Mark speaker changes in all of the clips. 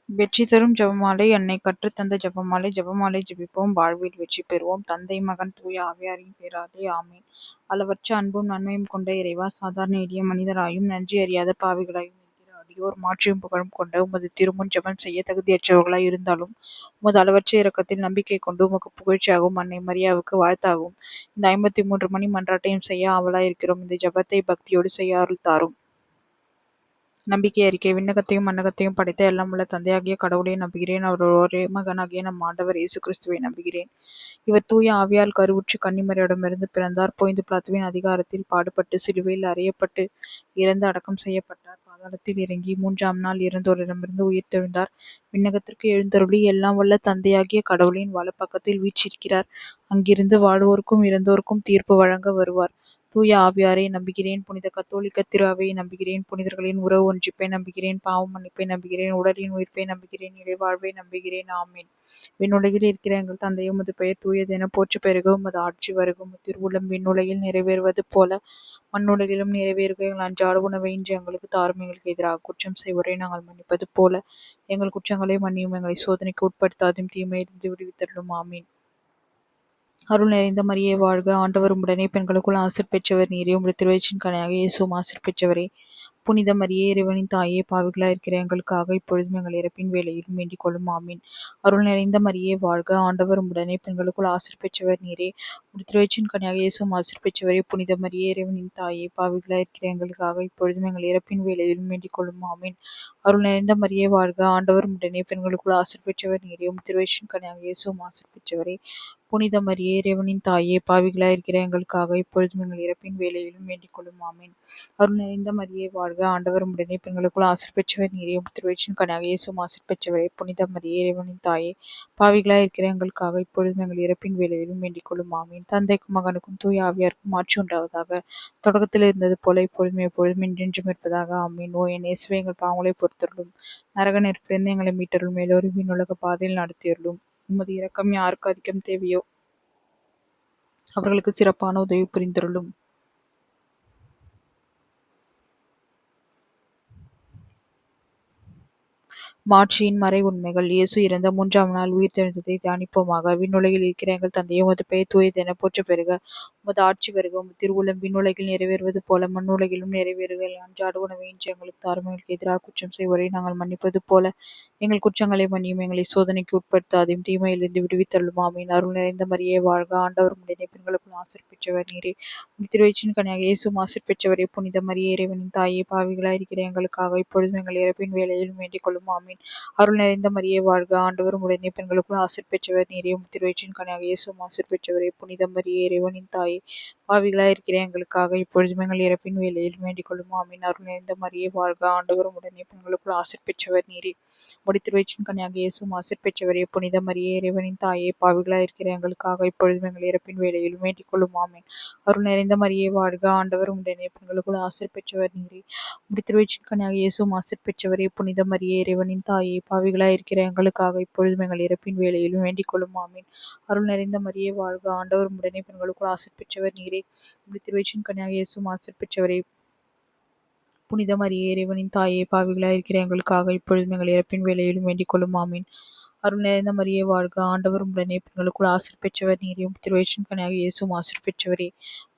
Speaker 1: வெற்றி தரும் ஜெபமாலை. அன்னை கற்றுத்தந்த ஜெபமாலை. ஜெபமாலை ஜெபிப்போம், வாழ்வில் வெற்றி பெறுவோம். தந்தை, மகன், தூய ஆவியாரின் பேராலே ஆமீன். அளவற்ற அன்பும் நன்மையும் கொண்ட இறைவா, சாதாரண எளிய மனிதராயும் நன்றி அறியாத பாவிகளாயும் இருக்கிற அடியோர் மாற்றியும் புகழும் கொண்ட உமது திருமுன் ஜெபம் செய்ய தகுதியற்றவர்களாய் இருந்தாலும் உமது அளவற்ற இரக்கத்தில் நம்பிக்கை கொண்டு உமக்கு புகழ்ச்சியாகவும் அன்னை மரியாவுக்கு வாழ்த்தாகும் இந்த 53 மணி மன்றாட்டையும் செய்ய ஆவலாய் இருக்கிறோம். இந்த ஜெபத்தை பக்தியோடு செய்ய அருள் தாரும். நம்பிக்கை அறிக்கை. விண்ணகத்தையும் மண்ணகத்தையும் படைத்த எல்லாம் உள்ள தந்தையாகிய கடவுளை நம்புகிறேன். அவர் ஒரே மகனாகிய நம் ஆண்டவர் இயேசு கிறிஸ்துவை நம்புகிறேன். இவர் தூய ஆவியால் கருவுற்று கன்னிமரியிடமிருந்து பிறந்தார். போய்ந்து பிலாத்துவின் அதிகாரத்தில் பாடுபட்டு சிலுவையில் அறையப்பட்டு இறந்து அடக்கம் செய்யப்பட்டார். பாதாளத்தில் இறங்கி 3ஆம் நாள் இறந்தோரிடமிருந்து உயிர் தெழுந்தார். விண்ணகத்திற்கு எழுந்தருளி எல்லாம் வல்ல தந்தையாகிய கடவுளின் வலப்பக்கத்தில் வீற்றிருக்கிறார். அங்கிருந்து வாழ்வோருக்கும் இறந்தோருக்கும் தீர்ப்பு வழங்க வருவார். தூய ஆவியாரை நம்புகிறேன். புனித கத்தோலிக்க திரு அவையை நம்புகிறேன். புனிதர்களின் உறவு ஒன்றிப்பை நம்புகிறேன். பாவ மன்னிப்பை நம்புகிறேன். உடலின் உயிர்ப்பை நம்புகிறேன். இறைவாழ்வை நம்புகிறேன். ஆமீன். விண்ணுலகில் இருக்கிற எங்கள் தந்தையும் உமது பெயர் தூயதென போற்று பெருக. உமது ஆட்சி வருக. உமது திருவுளம் விண்ணுலகில் நிறைவேறுவது போல மண்ணுலகிலும் நிறைவேறுக. எங்கள் அன்றாட உணவை இன்று எங்களுக்கு தாரும். எங்களுக்கு எதிராக குற்றம் செய்வோரை நாங்கள் மன்னிப்பது போல எங்கள் குற்றங்களை மன்னியும். எங்களை சோதனைக்கு உட்படுத்தாதும் தீமையிலிருந்து விடுவித்தருளும். ஆமீன். அருள் நிறைந்த மரியே வாழ்க, ஆண்டவர் உம்முடனே, பெண்களுக்குள் ஆசீர் பெற்றவர் நீரே. உம்முடைய திருவயிற்றின் கனியாக இயேசுவும் ஆசீர் பெற்றவரே. புனித மரியே, இறைவனின் தாயே, பாவிகளாய் இருக்கிற எங்களுக்காக இப்பொழுதும் எங்கள் இறப்பின் வேளையிலும் வேண்டிக் கொள்ளும். ஆமீன். அருள் நிறைந்த மரியே வாழ்க, ஆண்டவர் உம்முடனே, பெண்களுக்குள் ஆசீர் பெற்றவர் நீரே. உம்முடைய திருவயிற்றின் கனியாக இயேசுவும் ஆசீர் பெற்றவரே. புனித மரியே, இறைவனின் தாயே, பாவிகளாய் இருக்கிற எங்களுக்காக இப்பொழுதும் எங்கள் இறப்பின் வேளையிலும் வேண்டிக் கொள்ளும். ஆமீன். அருள் நிறைந்த மரியே வாழ்க, ஆண்டவர் உம்முடனே, பெண்களுக்குள் ஆசீர் பெற்றவர் நீரே. உம்முடைய திருவயிற்றின் கனியாக இயேசுவும் ஆசீர் பெற்றவரே. புனித மரியே, இறைவனின் தாயே, பாவிகளாய் இருக்கிற எங்களுக்காக இப்பொழுதும் எங்கள் இறப்பின் வேளையிலும் வேண்டிக் கொள்ளும். ஆமீன். அருள் நிறைந்த மரியே வாழ்க, ஆண்டவர் உம்முடனே, பெண்களுக்குள் ஆசீர் பெற்றவர் நீரே. உம்முடைய திருவயிற்றின் கனியாக இயேசுவும் ஆசீர் பெற்றவரே. புனித மரியே, இறைவனின் தாயே, பாவிகளாய் இருக்கிற எங்களுக்காக இப்பொழுதும் எங்கள் இறப்பின் வேளையிலும் வேண்டிக் கொள்ளும். ஆமீன். தந்தைக்கும் மகனுக்கும் தூய ஆவியாருக்கும் ஆட்சி உண்டாவதாக. தொடக்கத்தில் இருந்தது போல இப்பொழுதும் எப்பொழுதும் என்றென்றும் இருப்பதாக. ஆமீன். ஓ என் இயேசுவே, எங்கள் பாவங்களை பொறுத்தருளும். நரக நெருப்பிலிருந்து எங்களை மீட்டருளும். மேலொரு விண்ணுலக பாதையில் நடத்தியருளும். உமது இரக்கம் யாருக்கு அதிகம் தேவையோ அவர்களுக்கு சிறப்பான உதவி புரிந்தருளும். மாட்சியின் மறை உண்மைகள். இயேசு இறந்த 3ஆம் நாள் உயிர் தெழுந்ததை தியானிப்போமாக. விண்ணுலகில் இருக்கிற எங்கள் தந்தையே, உமது பெயர் தூயதென போற்ற பெறுக. உமது ஆட்சி வருக. உமது திருவுளம் விண்ணுலகில் நிறைவேறுவது போல மண்ணுலகிலும் நிறைவேறுக. அன்றாட உணவை இன்று எங்களுக்கு தாரும். எங்களுக்கு எதிராக குற்றம் செய்வோரை நாங்கள் மன்னிப்பது போல எங்கள் குற்றங்களை மன்னியும். எங்களை சோதனைக்கு உட்படுத்தாதையும் தீமையிலிருந்து விடுவித்தருளும். ஆமீன். அருள் நிறைந்த மரியே வாழ்க, ஆண்டவர் உம்முடனே, பெண்களுக்குள் ஆசீர் பெற்றவர் நீரே. உம்முடைய திருவயிற்றின் கனியாக இயேசுவும் ஆசீர் பெற்றவரே. புனித மரியே, இறைவனின் தாயே, பாவிகளாய் இருக்கிற எங்களுக்காக இப்பொழுதும் எங்கள் இறப்பின் வேளையிலும் வேண்டிக் கொள்ளும். ஆமீன். அருள் நிறைந்த மரியே வாழ்க, ஆண்டவர் உம்முடனே, பெண்களுக்குள் ஆசீர் பெற்றவர் நீரே. உம்முடைய திருவயிற்றின் கனியாக இயேசுவும் ஆசீர் பெற்றவரே. புனித மரியே, இறைவனின் தாயே, பாவிகளாய் இருக்கிற எங்களுக்காக இப்பொழுதும் எங்கள் இறப்பின் வேளையிலும் வேண்டிக் கொள்ளும். ஆமீன். அருள் நிறைந்த மரியே வாழ்க, ஆண்டவர் உம்முடனே, பெண்களுக்குள் ஆசீர் பெற்றவர் நீரே. உம்முடைய திருவயிற்றின் கனியாக இயேசுவும் ஆசீர் பெற்றவரே. புனித மரியே, இறைவனின் தாயே, பாவிகளாய் இருக்கிற எங்களுக்காக இப்பொழுதும் எங்கள் இறப்பின் வேளையிலும் வேண்டிக் கொள்ளும். ஆமீன். அருள் நிறைந்த மரியே வாழ்க, ஆண்டவர் உம்முடனே, பெண்களுக்குள் ஆசீர் பெற்றவர் நீரே. உம்முடைய திருவயிற்றின் கனியாக இயேசுவும் ஆசீர் பெற்றவரே. புனித மரியே, இறைவனின் தாயே, பாவிகளாய் இருக்கிற எங்களுக்காக இப்பொழுதும் எங்கள் இறப்பின் வேளையிலும் வேண்டிக் கொள்ளும். ஆமீன். அருள் நிறைந்த மரியே வாழ்க, ஆண்டவர் உம்முடனே, பெண்களுக்குள் ஆசீர் பெற்றவர் நீரே. உம்முடைய திருவயிற்றின் கனியாக இயேசுவும் ஆசீர் பெற்றவரே. புனித மரியே, இறைவனின் தாயே, பாவிகளாய் இருக்கிற எங்களுக்காக இப்பொழுதும் எங்கள் இறப்பின் வேளையிலும் வேண்டிக் கொள்ளும். ஆமீன். அருள் நிறைந்த மரியே வாழ்க, ஆண்டவர் உம்முடனே, பெண்களுக்குள் ஆசீர் பெற்றவர் நீரே. உம்முடைய திருவயிற்றின் கனியாக இயேசுவும் ஆசீர் பெற்றவரே.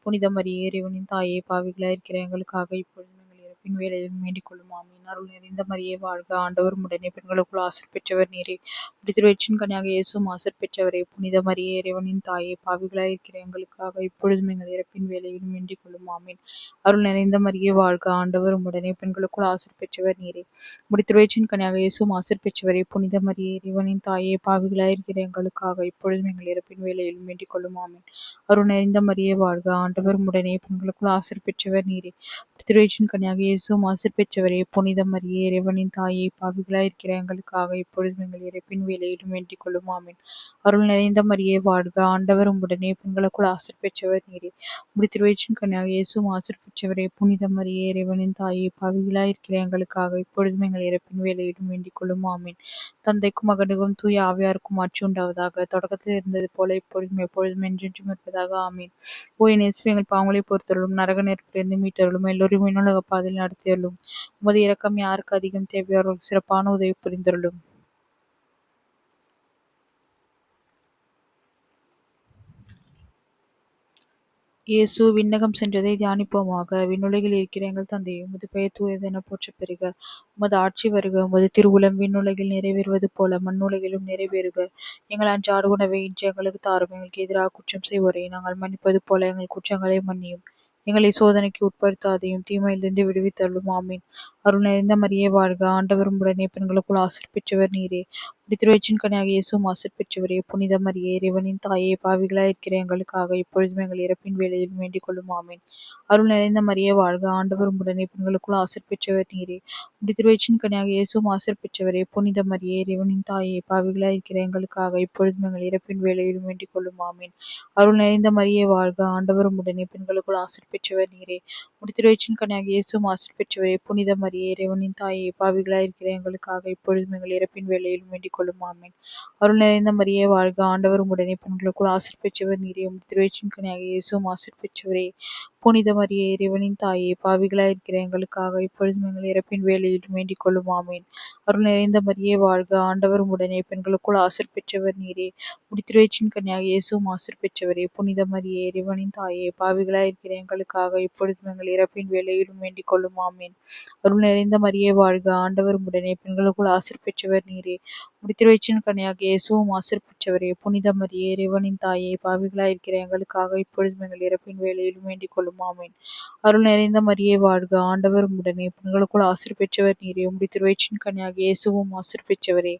Speaker 1: புனித மரியே, இறைவனின் தாயே, பாவிகளாய் இருக்கிற எங்களுக்காக இப்பொழுதும் எங்கள் இறப்பின் வேளையிலும் வேண்டிக் கொள்ளும். ஆமீன். அருள் நிறைந்த மரியே வாழ்க, ஆண்டவர் உம்முடனே, பெண்களுக்குள் ஆசீர் பெற்றவர் நீரே. உம்முடைய திருவயிற்றின் கனியாக இயேசுவும் ஆசீர் பெற்றவரே. புனித மரியே, இறைவனின் தாயே, பாவிகளாய் இருக்கிற எங்களுக்காக இப்பொழுதும் எங்கள் இறப்பின் வேளையிலும் வேண்டிக் கொள்ளும். ஆமீன். அருள் நிறைந்த மரியே வாழ்க, ஆண்டவர் உம்முடனே, பெண்களுக்குள் ஆசீர் பெற்றவர் நீரே. உம்முடைய திருவயிற்றின் கனியாக இயேசுவும் ஆசீர் பெற்றவரே. புனித மரியே, இறைவனின் தாயே, பாவிகளாய் இருக்கிற எங்களுக்காக இப்பொழுதும் எங்கள் இறப்பின் வேளையிலும் வேண்டிக் கொள்ளும். ஆமீன். அருள் நிறைந்த மரியே வாழ்க, ஆண்டவர் உம்முடனே, பெண்களுக்குள் ஆசீர் பெற்றவர் நீரே. திருவயிற்றின் கனியாக இயேசுவும் ஆசீர் பெற்றவரே. புனித மரியே, இறைவனின் தாயே, பாவிகளாய் இருக்கிற எங்களுக்காக இப்பொழுதும் எங்கள் இறப்பின் வேளையிலும் வேண்டிக் கொள்ளும். ஆமீன். அருள் நிறைந்த மரியே வாழ்க, ஆண்டவர் உம்முடனே, பெண்களுக்குள் ஆசீர் பெற்றவர் நீரே. உம்முடைய திருவயிற்றின் கனியாக இயேசுவும் ஆசீர் பெற்றவரே. புனித மரியே, இறைவனின் தாயே, பாவிகளாய் இருக்கிற எங்களுக்காக இப்பொழுதும் எங்கள் இறப்பின் வேளையிலும் வேண்டிக் கொள்ளும். ஆமீன். தந்தைக்கும் மகனுக்கும் தூய ஆவியாருக்கும் ஆட்சி உண்டாவதாக. தொடக்கத்தில் இருந்தது போல இப்பொழுதும் எப்பொழுதும் என்றென்றும் இருப்பதாக. ஆமீன். ஓ என் இயேசுவே, எங்கள் பாவங்களை பொறுத்தருளும். நரக நெருப்பிலிருந்து மீட்டருளும். எல்லோரும் விண்ணுலக பாதையில் நடத்தியருளும். உமது இரக்கம் யாருக்கு அதிகம் தேவையோ அவர்களுக்கு சிறப்பான உதவி புரிந்தருளும். இயேசு விண்ணகம் சென்றதை தியானிப்போமாக. விண்ணுலகில் இருக்கிற எங்கள் தந்தையே, உமது பெயர் தூயதென போற்றப் பெறுக. உமது ஆட்சி வருக. உமது திருவுளம் விண்ணுலகில் நிறைவேறுவது போல மண்ணுலகிலும் நிறைவேறுக. எங்கள் அன்றாட உணவை இன்று எங்களுக்கு தாரும். எங்களுக்கு எதிராக குற்றம் செய்வோரை நாங்கள் மன்னிப்பது போல எங்கள் குற்றங்களை மன்னியும். எங்களை சோதனைக்கு உட்படுத்தாதையும் தீமையிலிருந்து விடுவித்தருளும். ஆமீன். அருள் நிறைந்த மரியே வாழ்க. ஆண்டவர் உடனே பெண்களுக்குள் ஆசீர் பெற்றவர் நீரே. திருவயிற்றின் கனியாகிய இயேசுவும் ஆசீர் பெற்றவரே. புனித மரியே, இறைவனின் தாயே, பாவிகளாய் இருக்கிற எங்களுக்காக இப்பொழுதும் எங்கள் இறப்பின் வேளையிலும் வேண்டிக் கொள்ளும். ஆமீன். அருள் நிறைந்த மரியே வாழ்க. ஆண்டவர் உடனே பெண்களுக்குள் ஆசீர் பெற்றவர் நீரே. திருவயிற்றின் கனியாகிய இயேசுவும் ஆசீர் பெற்றவரே. புனித மரியே, இறைவனின் தாயே, பாவிகளாய் இருக்கிற எங்களுக்காக இப்பொழுதும் எங்கள் இறப்பின் வேளையிலும் வேண்டிக் கொள்ளும். ஆமீன். அருள் நிறைந்த மரியே வாழ்க. ஆண்டவரும் உடனே பெண்களுக்குள் ஆசீர் பெற்றவர் நீரே. திருவயிற்றின் கனியாகிய இயேசுவும் ஆசீர் பெற்றவரே. புனித மரியே, இறைவனின் தாயே, பாவிகளாய் இருக்கிற எங்களுக்காக இப்பொழுதும் எங்கள் இறப்பின் வேளையிலும் வேண்டிக் கொள்ளும். ஆமீன். அருள் நிறைந்த மரியே வாழ்க. ஆண்டவரும் உடனே பெண்களுக்குள் ஆசீர் பெற்றவர் நீரே. திருவயிற்றின் கனியாகிய இயேசுவும் ஆசீர் பெற்றவரே. புனித மரியே, இறைவனின் தாயே, பாவிகளாய் இருக்கிற எங்களுக்காக இப்பொழுதும் எங்கள் இறப்பின் வேளையிலும் வேண்டிக் கொள்ளும். ஆமீன். அருள் நிறைந்த மரியே வாழ்க. ஆண்டவரும் உடனே பெண்களுக்குள் ஆசீர் பெற்றவர் நீரே. திருவயிற்றின் கனியாகிய இயேசுவும் ஆசீர் பெற்றவரே. புனித மரியே, இறைவனின் தாயே, பாவிகளாய் இருக்கிற எங்களுக்காக இப்பொழுதும் எங்கள் இறப்பின் வேளையிலும் வேண்டிக் கொள்ளும். ஆமீன். அருள் நிறைந்த மரியே வாழ்க. ஆண்டவரும் உடனே பெண்களுக்குள் ஆசீர் பெற்றவர் நீரே. திருவயிற்றின் கனியாகிய இயேசுவும் ஆசீர் பெற்றவரே. புனித மரியே, இறைவனின் தாயே, பாவிகளாய் இருக்கிற எங்களுக்காக இப்பொழுதும் எங்கள் இறப்பின் வேளையிலும் வேண்டிக் கொள்ளும். ஆமீன். அருள் நிறைந்த மரியே வாழ்க. ஆண்டவரும் உடனே பெண்களுக்குள் ஆசீர் பெற்றவர் நீரே. திருவயிற்றின் கனியாகிய இயேசுவும் ஆசீர் பெற்றவரே.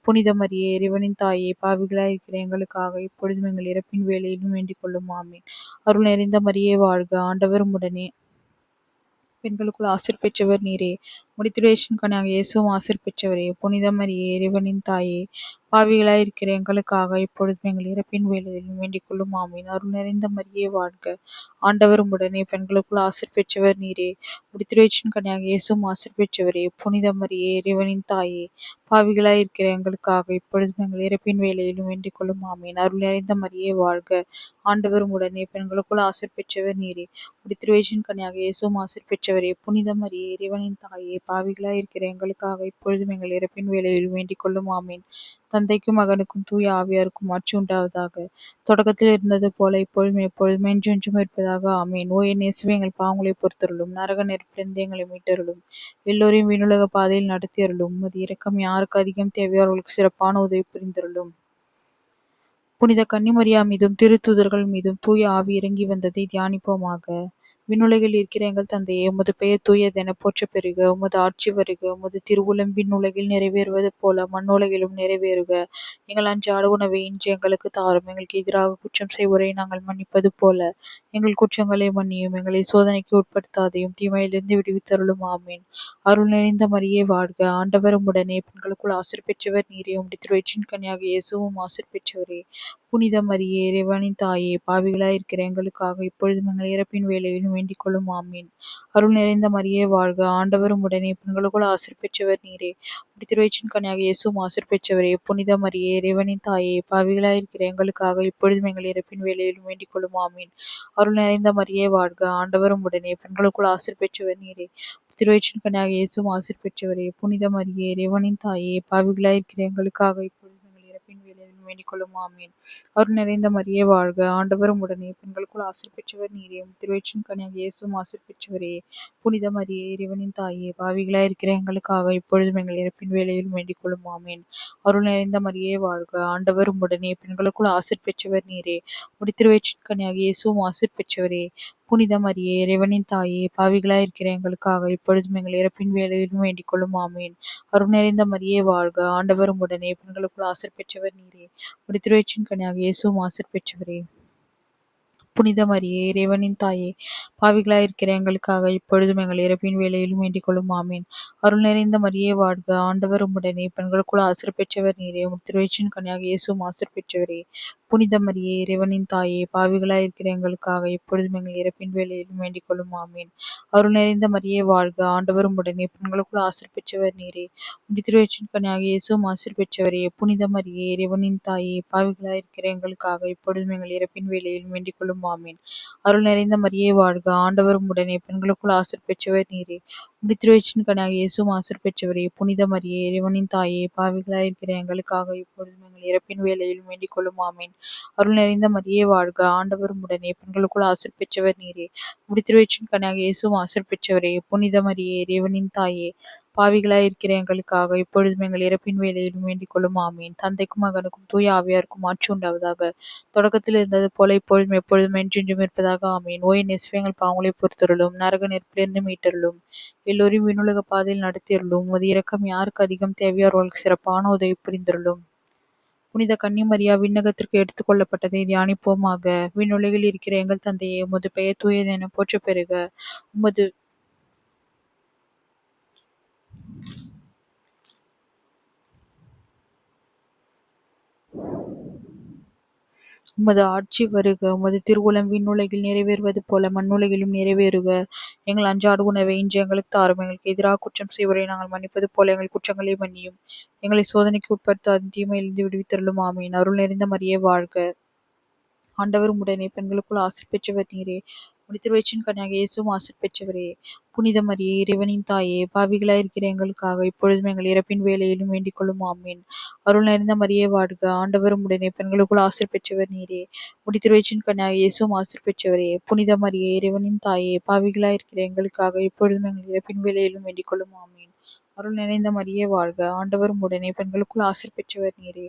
Speaker 1: புனித மரியே, இறைவனின் தாயே, பாவிகளாய் இருக்கிற எங்களுக்காக இப்பொழுதும் எங்கள் இறப்பின் வேளையிலும் வேண்டிக் கொள்ளும். ஆமீன். அருள் நிறைந்த மரியே வாழ்க. ஆண்டவரும் உடனே பெண்களுக்குள் ஆசீர் பெற்றவர் நீரே. திருவயிற்றின் கனியாகிய இயேசுவும் ஆசீர் பெற்றவரே. புனித மரியே, இறைவனின் தாயே, பாவிகளாய் இருக்கிற எங்களுக்காக இப்பொழுதும் எங்கள் இறப்பின் வேளையிலும் வேண்டிக் கொள்ளும். ஆமீன். அருள் நிறைந்த மரியே வாழ்க. ஆண்டவரும் உடனே பெண்களுக்குள் ஆசீர் பெற்றவர் நீரே. திருவயிற்றின் கனியாகிய இயேசுவும் ஆசீர் பெற்றவரே. புனித மரியே, இறைவனின் தாயே, பாவிகளாய் இருக்கிற எங்களுக்காக இப்பொழுதும் எங்கள் இறப்பின் வேளையிலும் வேண்டிக் கொள்ளும். ஆமீன். அருள் நிறைந்த மரியே வாழ்க. ஆண்டவரும் உடனே பெண்களுக்குள் ஆசீர் பெற்றவர் நீரே. திருவயிற்றின் கனியாகிய இயேசுவும் ஆசீர் பெற்றவரே. புனித மரியே, இறைவனின் தாயே, பாவிகளாய் இருக்கிற எங்களுக்காக இப்பொழுதும் எங்கள் இறப்பின் வேளையிலும் வேண்டிக் கொள்ளும். ஆமீன். தந்தைக்கும் மகனுக்கும் தூய ஆவியாருக்கும் ஆட்சி உண்டாவதாக. தொடக்கத்தில் இருந்தது போல இப்பொழுதும் எப்பொழுதும் என்றென்றும் இருப்பதாக. ஆமீன். ஓ என் இயேசுவே, எங்கள் பாவங்களை பொறுத்தருளும். நரக நெருப்பிலிருந்து எங்களை மீட்டருளும். எல்லோரையும் விண்ணுலக பாதையில் நடத்தி அருளும். உமது இரக்கம் யாருக்கு அதிகம் தேவையோ அவர்களுக்கு சிறப்பான உதவி புரிந்தருளும். புனித கன்னிமரியா மீதும் திருத்தூதர்கள் மீதும் தூய ஆவி இறங்கி வந்ததை தியானிப்போமாக. விண்ணுலகில் இருக்கிற எங்கள் தந்தையே, உமது பெயர் தூயதென போற்றப் பெறுக. உமது ஆட்சி வருக. உமது திருவுளம் விண்ணுலகில் நிறைவேறுவது போல மண்ணுலகிலும் நிறைவேறுக. எங்கள் அன்றாட உணவை இன்று எங்களுக்கு தாரும். எங்களுக்கு எதிராக குற்றம் செய்வோரை நாங்கள் மன்னிப்பது போல எங்கள் குற்றங்களை மன்னியும். எங்களை சோதனைக்கு உட்படுத்தாதையும் தீமையிலிருந்து விடுவித்தருளும். ஆமீன். அருள் நிறைந்த மரியே வாழ்க. ஆண்டவரும் உடனே பெண்களுக்குள் ஆசீர் பெற்றவர் நீரே. திருவயிற்றின் கனியாகிய இயேசுவும் ஆசீர் பெற்றவரே. புனித மரியே, இறைவனின் தாயே, பாவிகளாய் இருக்கிற எங்களுக்காக இப்பொழுதும் எங்கள் இறப்பின் வேளையிலும் வேண்டிக் கொள்ளும். ஆமீன். அருள் நிறைந்த மரியே வாழ்க. ஆண்டவரும் உடனே பெண்களுக்குள் ஆசீர் பெற்றவர் நீரே. திருவயிற்றின் கனியாகிய இயேசுவும் ஆசீர் பெற்றவரே. புனித மரியே, இறைவனின் தாயே, பாவிகளாய் இருக்கிற எங்களுக்காக இப்பொழுதும் எங்கள் இறப்பின் வேளையிலும் வேண்டிக் கொள்ளும். ஆமீன். அருள் நிறைந்த மரியே வாழ்க. ஆண்டவரும் உடனே பெண்களுக்குள் ஆசீர் பெற்றவர் நீரே. திருவயிற்றின் கனியாகிய இயேசுவும் ஆசீர் பெற்றவரே. புனித மரியே, இறைவனின் தாயே, பாவிகளாய் இருக்கிற எங்களுக்காக இப்பொழுதும் எங்கள் இறப்பின் வேளையிலும் வேண்டிக் கொள்ளும். ஆமீன். அருள் நிறைந்த மரியே வாழ்க. ஆண்டவரும் உடனே பெண்களுக்குள் ஆசீர் பெற்றவர் நீரே. திருவயிற்றின் கனியாகிய இயேசுவும் ஆசீர் பெற்றவரே. புனித மரியே, இறைவனின் தாயே, பாவிகளாய் இருக்கிற எங்களுக்காக இப்பொழுதும் எங்கள் இறப்பின் வேளையிலும் வேண்டிக் கொள்ளும். ஆமீன். அருள் நிறைந்த மரியே வாழ்க. ஆண்டவரும் உடனே பெண்களுக்குள் ஆசீர் பெற்றவர் நீரே. திருவயிற்றின் கனியாகிய இயேசுவும் ஆசீர் பெற்றவரே. புனித மரியே, இறைவனின் தாயே, பாவிகளாய் இருக்கிற எங்களுக்காக இப்பொழுதும் எங்கள் இறப்பின் வேளையிலும் வேண்டிக் கொள்ளும். ஆமீன். அருள் நிறைந்த மரியே வாழ்க. ஆண்டவரும் உடனே பெண்களுக்குள் ஆசீர் பெற்றவர் நீரே. திருவயிற்றின் கனியாகிய இயேசுவும் ஆசீர் பெற்றவரே. புனித மரியே, இறைவனின் தாயே, பாவிகளாய் இருக்கிற எங்களுக்காக இப்பொழுதும் எங்கள் இறப்பின் வேளையிலும் வேண்டிக் கொள்ளும். ஆமீன். அருள் நிறைந்த மரியே வாழ்க. ஆண்டவர் உம்முடனே பெண்களுக்குள் ஆசீர் பெற்றவர் நீரே. திருவயிற்றின் கனியாகிய இயேசுவும் ஆசீர் பெற்றவரே. புனித மரியே, இறைவனின் தாயே, பாவிகளாய் இருக்கிற எங்களுக்காக இப்பொழுதும் எங்கள் இறப்பின் வேளையிலும் வேண்டிக் கொள்ளும். ஆமீன். அருள் நிறைந்த மரியே வாழ்க. ஆண்டவர் உம்முடனே பெண்களுக்குள் ஆசீர் பெற்றவர் நீரே. திருவயிற்றின் கனியாகிய இயேசுவும் ஆசீர் பெற்றவரே. புனித மரியே, இறைவனின் தாயே, பாவிகளாய் இருக்கிற எங்களுக்காக இப்பொழுதும் எங்கள் இறப்பின் வேளையிலும் வேண்டிக் கொள்ளும். ஆமீன். அருள் நிறைந்த மரியே வாழ்க. ஆண்டவர் உம்முடனே பெண்களுக்குள் ஆசீர் பெற்றவர் நீரே. முடித்திருவச்சின் கனியாக இயேசுவும் ஆசீர் பெற்றவரே. புனித மரியே, இறைவனின் தாயே, பாவிகளாயிருக்கிற எங்களுக்காக இப்பொழுதும் எங்கள் இறப்பின் வேளையிலும் வேண்டிக் கொள்ளும். ஆமீன். அருள் நிறைந்த மரியே வாழ்க, ஆண்டவர் உடனே, பெண்களுக்குள் ஆசீர் பெற்றவர் நீரே. முடித்திருவச்சின் கனியாக இயேசுவும் ஆசீர் பெற்றவரே. புனித மரியே, இறைவனின் தாயே, பாவிகளாயிருக்கிற எங்களுக்காக இப்பொழுதும் எங்கள் இறப்பின் வேளையிலும் வேண்டிக் கொள்ளும். ஆமீன். தந்தைக்கும் மகனுக்கும் தூய ஆவியாருக்கும் ஆட்சி உண்டாவதாக. தொடக்கத்தில் இருந்தது போல இப்பொழுதும் எப்பொழுதும் என்றென்றும் இருப்பதாக. ஆமீன். ஓ என் இயேசுவே, எங்கள் பாவங்களை பொறுத்தருளும், நரக நெருப்பிலிருந்து மீட்டருளும், எல்லோரையும் விண்ணுலக பாதையில் நடத்தியருளும். உமது இரக்கம் யாருக்கு அதிகம் தேவையோ அவர்களுக்கு சிறப்பான உதவி புரிந்தருளும். புனித கன்னிமரியா விண்ணகத்திற்கு எடுத்துக் கொள்ளப்பட்டதை தியானிப்போமாக. விண்ணுலகில் இருக்கிற எங்கள் தந்தையே, உமது பெயர் தூயது என போற்ற பெறுக. உமது உமது ஆட்சி வருக. உமது திருவுளம் விண்ணுலகில் நிறைவேறுவது போல மண்ணுலகிலும் நிறைவேறுக. எங்கள் அன்றாட உணவை இன்று எங்களுக்கு தாரும். எங்களுக்கு எதிராக குற்றம் செய்வரை நாங்கள் மன்னிப்பது போல எங்கள் குற்றங்களை மன்னியும். எங்களை சோதனைக்கு உட்படுத்தாது, தீமையிலிருந்து விடுவித்தருளும். ஆமீன். அருள் நிறைந்த மரியே வாழ்க, ஆண்டவர் உடனே, பெண்களுக்குள் ஆசீர் பெற்றவர் நீரே. முடித்திருவச்சின் கனியாக இயேசுவும் ஆசீர் பெற்றவரே. புனித மரியே, இறைவனின் தாயே, பாவிகளாயிருக்கிற எங்களுக்காக இப்பொழுதும் எங்கள் இறப்பின் வேளையிலும் வேண்டிக் கொள்ளும். ஆமீன். அருள் நிறைந்த மரியே வாழ்க, ஆண்டவர் உடனே, பெண்களுக்குள் ஆசீர் பெற்றவர் நீரே. முடித்திருவச்சின் கனியாக இயேசுவும் ஆசீர் பெற்றவரே. புனித மரியே, இறைவனின் தாயே, பாவிகளாயிருக்கிற எங்களுக்காக இப்பொழுதும் எங்கள் இறப்பின் வேளையிலும் வேண்டிக் கொள்ளும். ஆமீன். அருள் நிறைந்த மரியே வாழ்க, ஆண்டவர் உடனே, பெண்களுக்குள் ஆசீர் பெற்றவர் நீரே.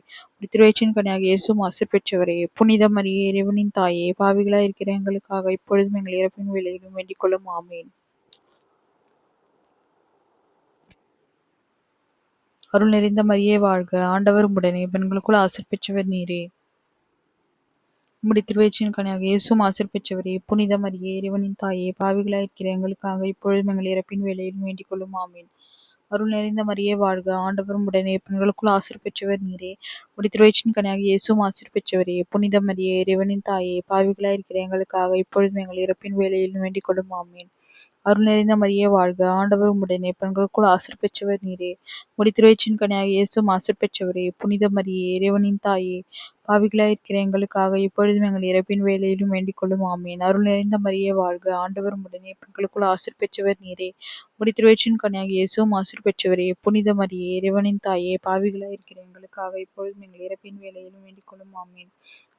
Speaker 1: திருவயிற்றின் கனியாக இயேசுவும் ஆசீர் பெற்றவரே. புனித மரியே, இறைவனின் தாயே, பாவிகளாயிருக்கிற எங்களுக்காக இப்பொழுதும் எங்கள் இறப்பின் வேளையிலும் வேண்டிக் கொள்ளும். ஆமீன். அருள் நிறைந்த மரியே வாழ்க, ஆண்டவர் உடனே, பெண்களுக்குள் ஆசீர் பெற்றவர் நீரே. உம்முடைய திருவயிற்றின் கனியாக இயேசுவும் ஆசீர் பெற்றவரே. புனித மரியே, இறைவனின் தாயே, பாவிகளாயிருக்கிற எங்களுக்காக இப்பொழுதும் எங்கள் இறப்பின் வேளையிலும் வேண்டிக் கொள்ளும். ஆமீன். அருள் நிறைந்த மரியே வாழ்க, ஆண்டவரும் உடனே, பெண்களுக்குள் ஆசீர் பெற்றவர் நீரே. உம்முடைய திருவயிற்றின் கனியாக இயேசுவும் ஆசீர் பெற்றவரே. புனித மரியே, இறைவனின் தாயே, பாவிகளாயிருக்கிற எங்களுக்காக இப்பொழுதும் எங்கள் இறப்பின் வேளையிலும் வேண்டிக் கொள்ளும். ஆமீன். அருள் நிறைந்த மரியே வாழ்க, ஆண்டவர் உம்முடனே, பெண்களுக்குள் ஆசீர் பெற்றவர் நீரே. உம்முடைய திருவயிற்றின் கனியாக இயேசுவும் ஆசீர் பெற்றவரே. புனித மரியே, இறைவனின் தாயே, பாவிகளாயிருக்கிற எங்களுக்காக இப்பொழுதும் எங்கள் இறப்பின் வேளையிலும் வேண்டிக் கொள்ளும். ஆமீன். அருள் நிறைந்த மரியே வாழ்க, ஆண்டவர் உம்முடனே, பெண்களுக்குள் ஆசீர் பெற்றவர் நீரே. உம்முடைய திருவயிற்றின் கனியாக இயேசுவும் ஆசீர் பெற்றவரே. புனித மரியே, இறைவனின் தாயே, பாவிகளாயிருக்கிற எங்களுக்காக இப்பொழுதும் எங்கள் இறப்பின் வேளையிலும் வேண்டிக் கொள்ளும். ஆமீன்.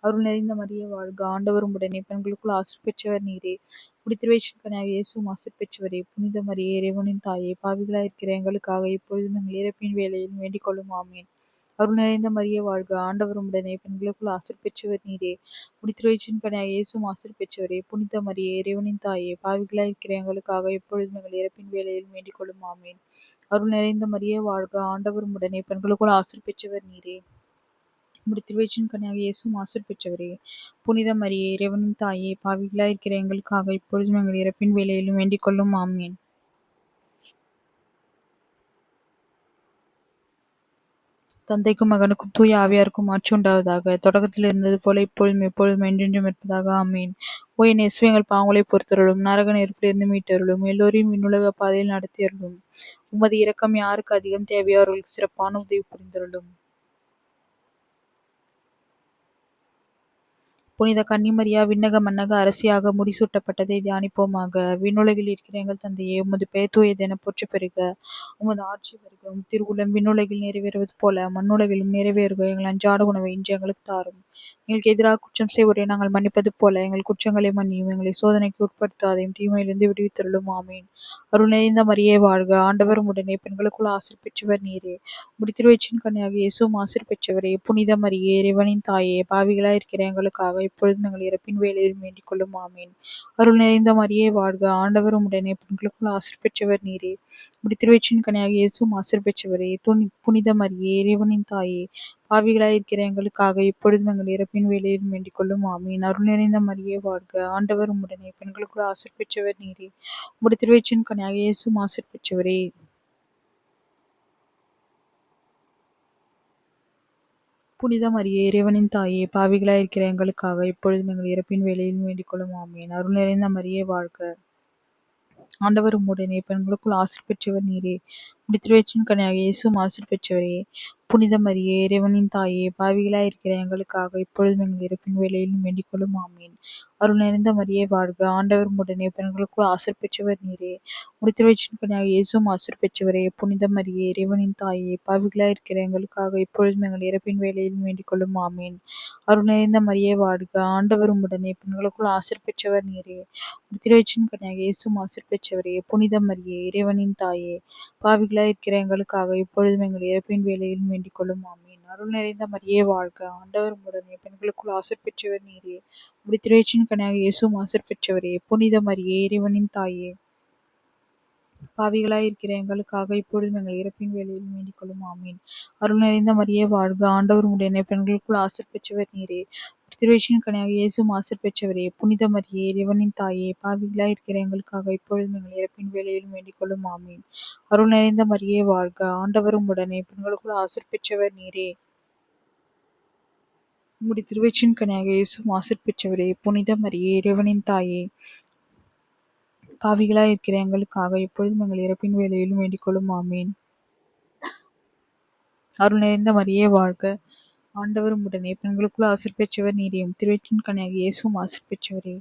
Speaker 1: அருள் நிறைந்த மரியே வாழ்க, ஆண்டவர் உம்முடனே, பெண்களுக்குள் ஆசீர் பெற்றவர் நீரே. உம்முடைய திருவயிற்றின் கனியாக இயேசுவும் ஆசீர் பெற்றவரே. புனித மரியே, இறைவனின் தாயே, பாவிகளாயிருக்கிற எங்களுக்காக இப்பொழுதும் எங்கள் இறப்பின் வேளையிலும் வேண்டிக் கொள்ளும். ஆமீன். அருள் நிறைந்த மரியே வாழ்க, ஆண்டவர் உம்முடனே, பெண்களுக்குள் ஆசீர் பெற்றவர் நீரே. உம்முடைய திருவயிற்றின் கனியாக இயேசுவும் ஆசீர் பெற்றவரே. புனித மரியே, இறைவனின் தாயே, பாவிகளாயிருக்கிற எங்களுக்காக இப்பொழுதும் எங்கள் இறப்பின் வேளையிலும் வேண்டிக் கொள்ளும். ஆமீன். அருள் நிறைந்த மரியே வாழ்க, ஆண்டவர் உம்முடனே, பெண்களுக்குள் ஆசீர் பெற்றவர் நீரே. உம்முடைய திருவயிற்றின் கனியாக இயேசுவும் ஆசீர் பெற்றவரே. புனித மரியே, இறைவனின் தாயே, பாவிகளாயிருக்கிற எங்களுக்காக இப்பொழுதும் எங்கள் இறப்பின் வேளையிலும் வேண்டிக் கொள்ளும். ஆமீன். தந்தைக்கும் மகனுக்கும் தூய ஆவியாருக்கும் ஆட்சி உண்டாவதாக. தொடக்கத்தில் இருந்தது போல இப்பொழுதும் எப்பொழுதும் என்றென்றும் இருப்பதாக. ஆமீன். ஓ என் இயேசுவே, எங்கள் பாவங்களை பொறுத்தருளும், நரக நெருப்பிலிருந்து மீட்டருளும், எல்லோரையும் விண்ணுலக பாதையில் நடத்தியருளும். உமது இரக்கம் யாருக்கு அதிகம் தேவையோ அவர்களுக்கு சிறப்பான உதவி புரிந்தருளும். புனித கன்னிமரியா விண்ணக மன்னக அரசியாக முடிசூட்டப்பட்டதை தியானிப்போமாக. விண்ணுலகில் இருக்கிற எங்கள் தந்தையே, உமது பெயர் தூயதென போற்ற பெறுக. உமது ஆட்சி வருக. உம் திருவுளம் விண்ணுலகில் நிறைவேறுவது போல மண்ணுலகிலும் நிறைவேறுக. எங்கள் அன்றாட உணவை இன்று எங்களுக்கு தாரும். எங்களுக்கு எதிராக குற்றம் செய்வோரை நாங்கள் மன்னிப்பது போல எங்கள் குற்றங்களை மன்னியும். எங்களை சோதனைக்கு உட்படுத்தாதையும், தீமையிலிருந்து விடுவித்தருளும். ஆமீன். அருள் நிறைந்த மரியே வாழ்க, ஆண்டவர் உடனே, பெண்களுக்குள் ஆசீர் பெற்றவர் நீரே. உம்முடைய திருவயிற்றின் கனியாக இயேசுவும் ஆசீர் பெற்றவரே. புனித மரியே, இறைவனின் தாயே, பாவிகளாயிருக்கிற எங்களுக்காக இப்பொழுதும் எங்கள் இறப்பின் வேளையிலும் வேண்டிக் கொள்ளும். ஆமீன். அருள் நிறைந்த மரியே வாழ்க, ஆண்டவர் உம்முடனே, பெண்களுக்குள் ஆசீர் பெற்றவர் நீரே. உம்முடைய திருவயிற்றின் கனியாக இயேசுவும் ஆசீர் பெற்றவரே. புனித மரியே, இறைவனின் தாயே, பாவிகளாயிருக்கிற எங்களுக்காக இப்பொழுதும் எங்கள் இறப்பின் வேளையிலும் வேண்டிக் கொள்ளும். ஆமீன். அருள் நிறைந்த மரியே வாழ்க, ஆண்டவர் உம்முடனே, பெண்களுக்குள் ஆசீர் பெற்றவர் நீரே. உம்முடைய திருவயிற்றின் கனியாக இயேசுவும் ஆசீர் பெற்றவரே. புனித மரியே, இறைவனின் தாயே, பாவிகளாயிருக்கிற எங்களுக்காக இப்பொழுதும் எங்கள் இறப்பின் வேளையிலும் வேண்டிக் கொள்ளும். ஆமீன். அருள் நிறைந்த மரியே வாழ்க, ஆண்டவர் உம்முடனே, பெண்களுக்குள் ஆசீர் பெற்றவர் நீரே. திருவயிற்றின் கனியாக இயேசுவும் ஆசீர் பெற்றவரே. புனித மரியே, இறைவனின் தாயே, பாவிகளாய் இருக்கிற எங்களுக்காக இப்பொழுதும் எங்கள் இறப்பின் வேளையிலும் வேண்டிக் கொள்ளும். ஆமீன். அருள் நிறைந்த மரியே வாழ்க, ஆண்டவர் உடனே, பெண்களுக்குள் ஆசீர் பெற்றவர் நீரே. திருவயிற்றின் கனியாக இயேசுவும் ஆசீர் பெற்றவரே. புனித மரியே, இறைவனின் தாயே, பாவிகளாய் இருக்கிற எங்களுக்காக இப்பொழுதும் எங்கள் இறப்பின் வேளையிலும் வேண்டிக் கொள்ளும். ஆமீன். அருள் நிறைந்த மரியே வாழ்க, ஆண்டவர் உடனே, பெண்களுக்குள் ஆசீர் பெற்றவர் நீரே. திருவயிற்றின் கனியாக இயேசுவும் ஆசீர் பெற்றவரே. புனித மரியே, இறைவனின் தாயே, பாவிகளாய் இருக்கிற எங்களுக்காக இப்பொழுதும் எங்கள் இறப்பின் வேளையிலும் வேண்டிக் கொள்ளும். ஆமீன். அருள் நிறைந்த மரியே வாழ்க, ஆண்டவர் உடனே, பெண்களுக்குள் ஆசீர் பெற்றவர் நீரே. திருவயிற்றின் கனியாக இயேசுவும் ஆசீர் பெற்றவரே. புனித மரியே, இறைவனின் தாயே, பாவிகளாய் இருக்கிற எங்களுக்காக இப்பொழுதும் எங்கள் இறப்பின் வேளையிலும் வேண்டிக் கொள்ளும். ஆமீன். அருள் நிறைந்த மரியே வாழ்க, ஆண்டவர் உடனே, பெண்களுக்குள் ஆசீர் பெற்றவர் நீரே. திருவயிற்றின் கனியாக இயேசுவும் ஆசீர் பெற்றவரே. புனித மரியே, இறைவனின் தாயே, பாவிகளாய் இருக்கிற எங்களுக்காக இப்பொழுதும் எங்கள் இறப்பின் வேளையிலும் வேண்டிக் கொள்ளும். ஆமீன். அருள் நிறைந்த மரியே வாழ்க, ஆண்டவர் உடனே, பெண்களுக்குள் ஆசீர் பெற்றவர் நீரே. திருவயிற்றின் கனியாக இயேசுவும் ஆசீர் பெற்றவரே. புனித மரியே, இறைவனின் தாயே, பாவிகளாய் இருக்கிற எங்களுக்காக இப்பொழுதும் எங்கள் இறப்பின் வேளையிலும் வேண்டிக் கொள்ளும். ஆமீன். அருள் நிறைந்த மரியே வாழ்க, ஆண்டவர் உடனே, பெண்களுக்குள் ஆசீர் பெற்றவர் நீரே. திருவயிற்றின் கனியாக இயேசுவும் ஆசீர் பெற்றவரே.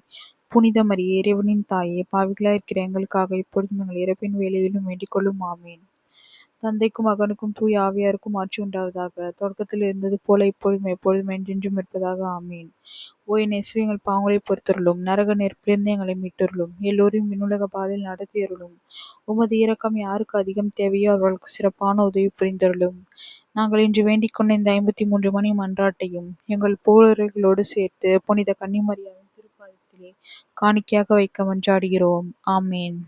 Speaker 1: புனித மரியே, இறைவனின் தாயே, பாவிகளாய் இருக்கிற எங்களுக்காக இப்பொழுதும் எங்கள் இறப்பின் வேளையிலும் வேண்டிக் கொள்ளும். ஆமீன். தந்தைக்கும் மகனுக்கும் தூய ஆவியாருக்கும் ஆட்சி உண்டாவதாக. தொடக்கத்தில் இருந்தது போல இப்பொழுதும் எப்பொழுதும் என்றென்றும் இருப்பதாக. ஆமீன். ஓ என் இயேசுவே, எங்கள் பாவங்களை பொறுத்தருளும், நரக நெருப்பிலிருந்து எங்களை மீட்டருளும், எல்லோரையும் விண்ணுலக பாதையில் நடத்தியருளும். உமது இரக்கம் யாருக்கு அதிகம் தேவையோ அவர்களுக்கு சிறப்பான உதவி புரிந்தருளும். நாங்கள் இன்று வேண்டிக் கொண்ட இந்த 53 மணி மன்றாட்டையும் எங்கள் போலர்களோடு சேர்த்து புனித கன்னிமரியாவின் திருப்பாதத்திலே காணிக்கையாக வைக்க மன்றாடுகிறோம். ஆமேன்.